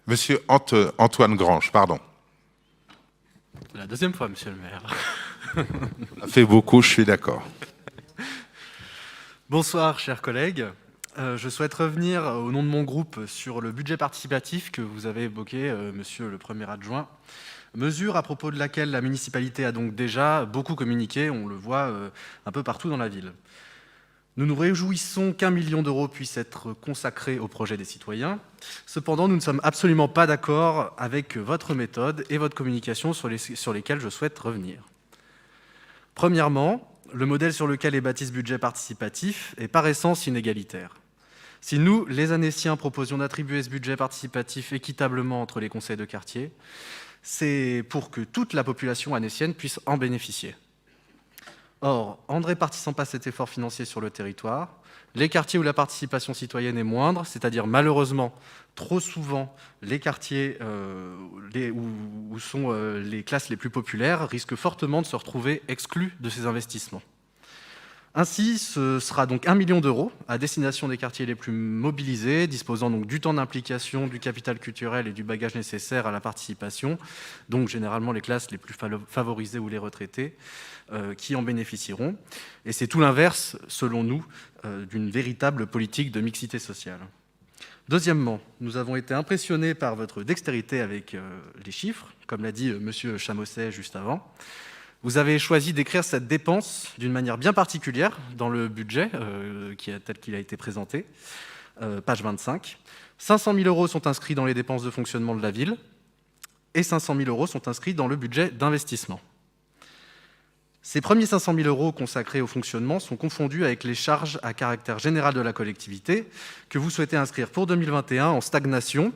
Monsieur Antoine Grange, pardon. La deuxième fois, monsieur le maire. Ça fait beaucoup, je suis d'accord. Bonsoir, chers collègues. Je souhaite revenir au nom de mon groupe sur le budget participatif que vous avez évoqué, monsieur le premier adjoint. Mesure à propos de laquelle la municipalité a donc déjà beaucoup communiqué, on le voit un peu partout dans la ville. Nous nous réjouissons qu'1 million d'euros puisse être consacré au projet des citoyens. Cependant, nous ne sommes absolument pas d'accord avec votre méthode et votre communication sur lesquelles je souhaite revenir. Premièrement, le modèle sur lequel est bâti ce budget participatif est par essence inégalitaire. Si nous, les Annéciens, proposions d'attribuer ce budget participatif équitablement entre les conseils de quartier, c'est pour que toute la population annécienne puisse en bénéficier. Or, en ne répartissant pas cet effort financier sur le territoire, les quartiers où la participation citoyenne est moindre, c'est-à-dire malheureusement trop souvent les quartiers où sont les classes les plus populaires, risquent fortement de se retrouver exclus de ces investissements. Ainsi, ce sera donc 1 million d'euros à destination des quartiers les plus mobilisés, disposant donc du temps d'implication, du capital culturel et du bagage nécessaire à la participation, donc généralement les classes les plus favorisées ou les retraités qui en bénéficieront. Et c'est tout l'inverse, selon nous, d'une véritable politique de mixité sociale. Deuxièmement, nous avons été impressionnés par votre dextérité avec les chiffres, comme l'a dit M. Chamosset juste avant. Vous avez choisi d'écrire cette dépense d'une manière bien particulière dans le budget tel qu'il a été présenté, page 25. 500 000 euros sont inscrits dans les dépenses de fonctionnement de la ville et 500 000 euros sont inscrits dans le budget d'investissement. Ces premiers 500 000 euros consacrés au fonctionnement sont confondus avec les charges à caractère général de la collectivité que vous souhaitez inscrire pour 2021 en stagnation.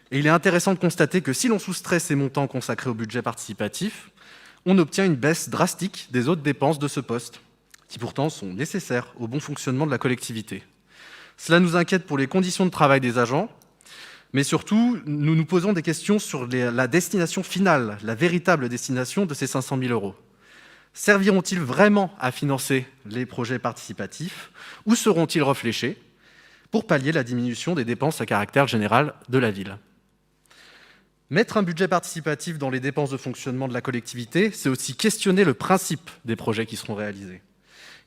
Et il est intéressant de constater que si l'on soustrait ces montants consacrés au budget participatif, on obtient une baisse drastique des autres dépenses de ce poste, qui pourtant sont nécessaires au bon fonctionnement de la collectivité. Cela nous inquiète pour les conditions de travail des agents, mais surtout, nous nous posons des questions sur la destination finale, la véritable destination de ces 500 000 euros. Serviront-ils vraiment à financer les projets participatifs ou seront-ils réfléchis pour pallier la diminution des dépenses à caractère général de la ville ? Mettre un budget participatif dans les dépenses de fonctionnement de la collectivité, c'est aussi questionner le principe des projets qui seront réalisés.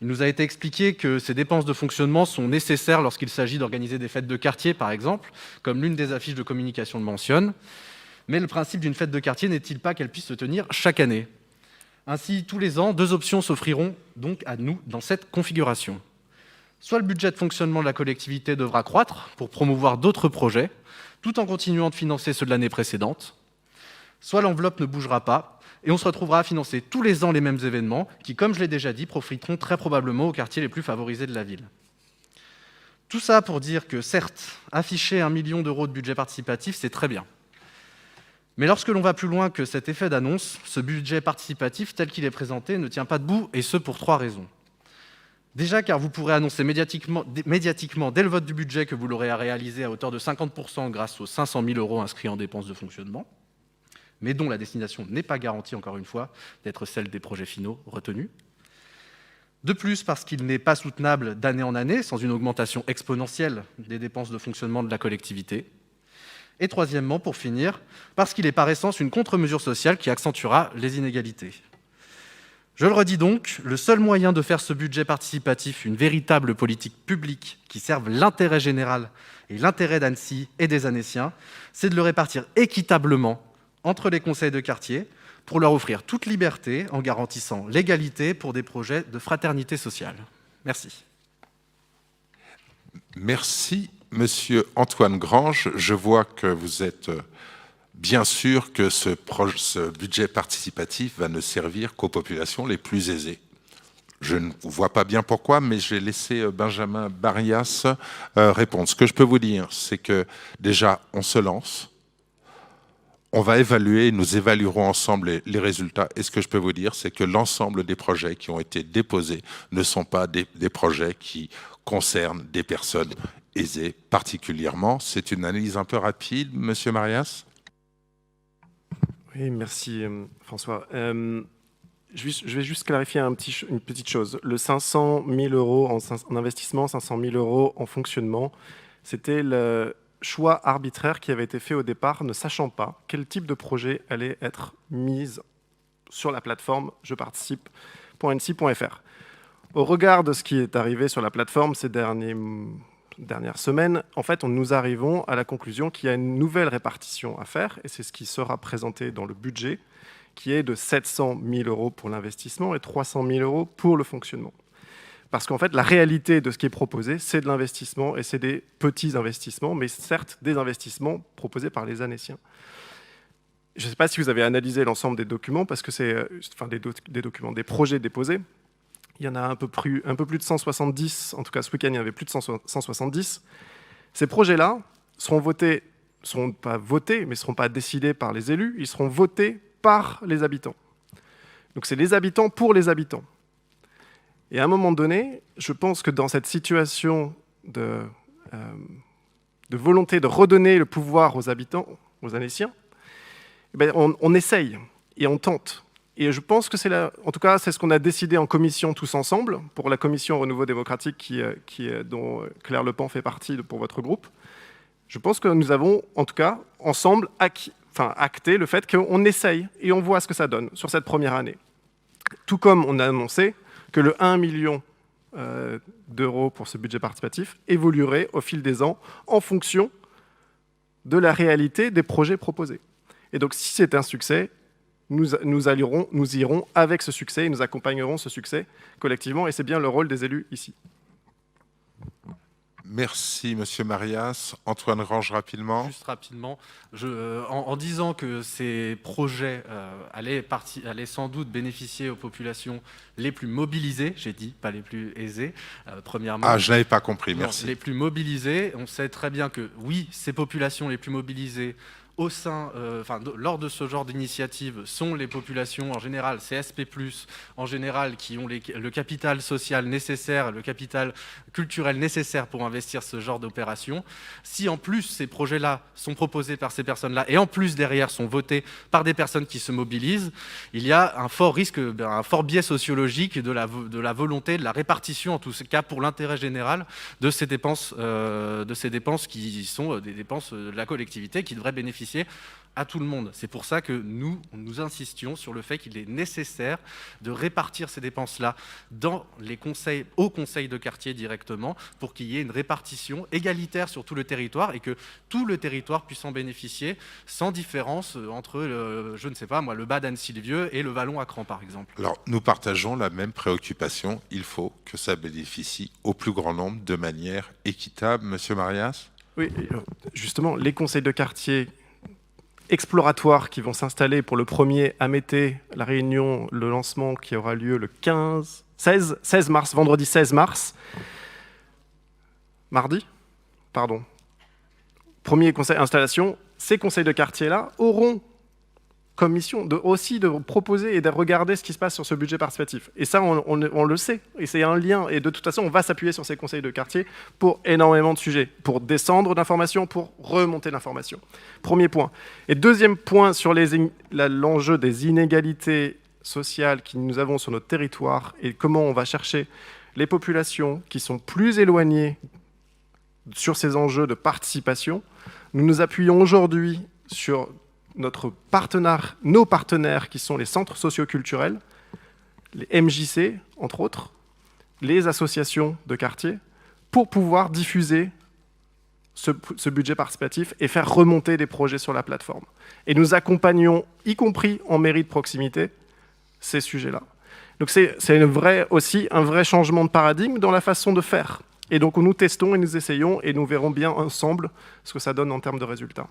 Il nous a été expliqué que ces dépenses de fonctionnement sont nécessaires lorsqu'il s'agit d'organiser des fêtes de quartier, par exemple, comme l'une des affiches de communication le mentionne. Mais le principe d'une fête de quartier n'est-il pas qu'elle puisse se tenir chaque année ? Ainsi, tous les ans, 2 options s'offriront donc à nous dans cette configuration. Soit le budget de fonctionnement de la collectivité devra croître pour promouvoir d'autres projets, tout en continuant de financer ceux de l'année précédente, soit l'enveloppe ne bougera pas et on se retrouvera à financer tous les ans les mêmes événements qui, comme je l'ai déjà dit, profiteront très probablement aux quartiers les plus favorisés de la ville. Tout ça pour dire que, certes, afficher 1 million d'euros de budget participatif, c'est très bien. Mais lorsque l'on va plus loin que cet effet d'annonce, ce budget participatif tel qu'il est présenté ne tient pas debout, et ce pour 3 raisons. Déjà car vous pourrez annoncer médiatiquement dès le vote du budget que vous l'aurez réalisé à hauteur de 50% grâce aux 500 000 euros inscrits en dépenses de fonctionnement, mais dont la destination n'est pas garantie, encore une fois, d'être celle des projets finaux retenus. De plus, parce qu'il n'est pas soutenable d'année en année sans une augmentation exponentielle des dépenses de fonctionnement de la collectivité. Et troisièmement, pour finir, parce qu'il est par essence une contre-mesure sociale qui accentuera les inégalités. Je le redis donc, le seul moyen de faire ce budget participatif une véritable politique publique qui serve l'intérêt général et l'intérêt d'Annecy et des Annéciens, c'est de le répartir équitablement entre les conseils de quartier pour leur offrir toute liberté en garantissant l'égalité pour des projets de fraternité sociale. Merci. Merci, Monsieur Antoine Grange. Je vois que vous êtes bien sûr que ce budget participatif va ne servir qu'aux populations les plus aisées. Je ne vois pas bien pourquoi, mais je vais laisser Benjamin Barrias répondre. Ce que je peux vous dire, c'est que déjà, on se lance. On va évaluer, nous évaluerons ensemble les résultats. Et ce que je peux vous dire, c'est que l'ensemble des projets qui ont été déposés ne sont pas des projets qui concernent des personnes aisées particulièrement. C'est une analyse un peu rapide, Monsieur Marias ? Oui, merci François. Je vais juste clarifier une petite chose. Le 500 000 euros en investissement, 500 000 euros en fonctionnement, c'était choix arbitraire qui avait été fait au départ, ne sachant pas quel type de projet allait être mis sur la plateforme jeparticipe.nssi.fr. Au regard de ce qui est arrivé sur la plateforme ces dernières semaines, en fait, nous arrivons à la conclusion qu'il y a une nouvelle répartition à faire, et c'est ce qui sera présenté dans le budget, qui est de 700 000 € pour l'investissement et 300 000 € pour le fonctionnement. Parce qu'en fait, la réalité de ce qui est proposé, c'est de l'investissement, et c'est des petits investissements, mais certes des investissements proposés par les Annéciens. Je ne sais pas si vous avez analysé l'ensemble des documents, parce que c'est des documents, des projets déposés. Il y en a un peu plus de 170, en tout cas ce week-end il y avait plus de 170. Ces projets-là seront pas votés, mais ne seront pas décidés par les élus, ils seront votés par les habitants. Donc c'est les habitants pour les habitants. Et à un moment donné, je pense que dans cette situation de volonté de redonner le pouvoir aux habitants, aux Annéciens, on essaye et on tente. Et je pense que en tout cas, c'est ce qu'on a décidé en commission tous ensemble, pour la commission Renouveau démocratique dont Claire Lepan fait partie pour votre groupe. Je pense que nous avons, en tout cas, ensemble, acté le fait qu'on essaye et on voit ce que ça donne sur cette première année. Tout comme on a annoncé que le 1 million d'euros pour ce budget participatif évoluerait au fil des ans en fonction de la réalité des projets proposés. Et donc, si c'est un succès, nous irons avec ce succès et nous accompagnerons ce succès collectivement. Et c'est bien le rôle des élus ici. Merci, Monsieur Marias. Antoine Grange, rapidement. Juste rapidement, en disant que ces projets allaient sans doute bénéficier aux populations les plus mobilisées, j'ai dit, pas les plus aisées, premièrement. Ah, je n'avais pas compris, merci. Non, les plus mobilisées, on sait très bien que, oui, ces populations les plus mobilisées lors de ce genre d'initiative sont les populations en général CSP+, en général qui ont le capital social nécessaire, le capital culturel nécessaire pour investir ce genre d'opération. Si en plus ces projets-là sont proposés par ces personnes-là et en plus derrière sont votés par des personnes qui se mobilisent, il y a un fort risque, un fort biais sociologique de la volonté, de la répartition en tout cas pour l'intérêt général de ces dépenses qui sont des dépenses de la collectivité qui devraient bénéficier à tout le monde. C'est pour ça que nous insistions sur le fait qu'il est nécessaire de répartir ces dépenses-là au conseil de quartier directement pour qu'il y ait une répartition égalitaire sur tout le territoire et que tout le territoire puisse en bénéficier sans différence entre, le bas d'Annecy-le-Vieux et le Vallon à Cran, par exemple. Alors, nous partageons la même préoccupation. Il faut que ça bénéficie au plus grand nombre de manière équitable. Monsieur Marias ? Oui, justement, les conseils de quartier exploratoires qui vont s'installer pour le premier à Mété, la réunion, le lancement qui aura lieu le 16 mars, vendredi 16 mars. Premier conseil d'installation, ces conseils de quartier-là auront comme mission aussi de proposer et de regarder ce qui se passe sur ce budget participatif. Et ça, on le sait, et c'est un lien. Et de toute façon, on va s'appuyer sur ces conseils de quartier pour énormément de sujets, pour descendre d'informations, pour remonter l'information. Premier point. Et deuxième point sur l'enjeu des inégalités sociales que nous avons sur notre territoire et comment on va chercher les populations qui sont plus éloignées sur ces enjeux de participation. Nous nous appuyons aujourd'hui sur nos partenaires qui sont les centres socioculturels, les MJC, entre autres, les associations de quartier, pour pouvoir diffuser ce budget participatif et faire remonter des projets sur la plateforme. Et nous accompagnons, y compris en mairie de proximité, ces sujets-là. Donc c'est aussi un vrai changement de paradigme dans la façon de faire. Et donc nous testons et nous essayons et nous verrons bien ensemble ce que ça donne en termes de résultats.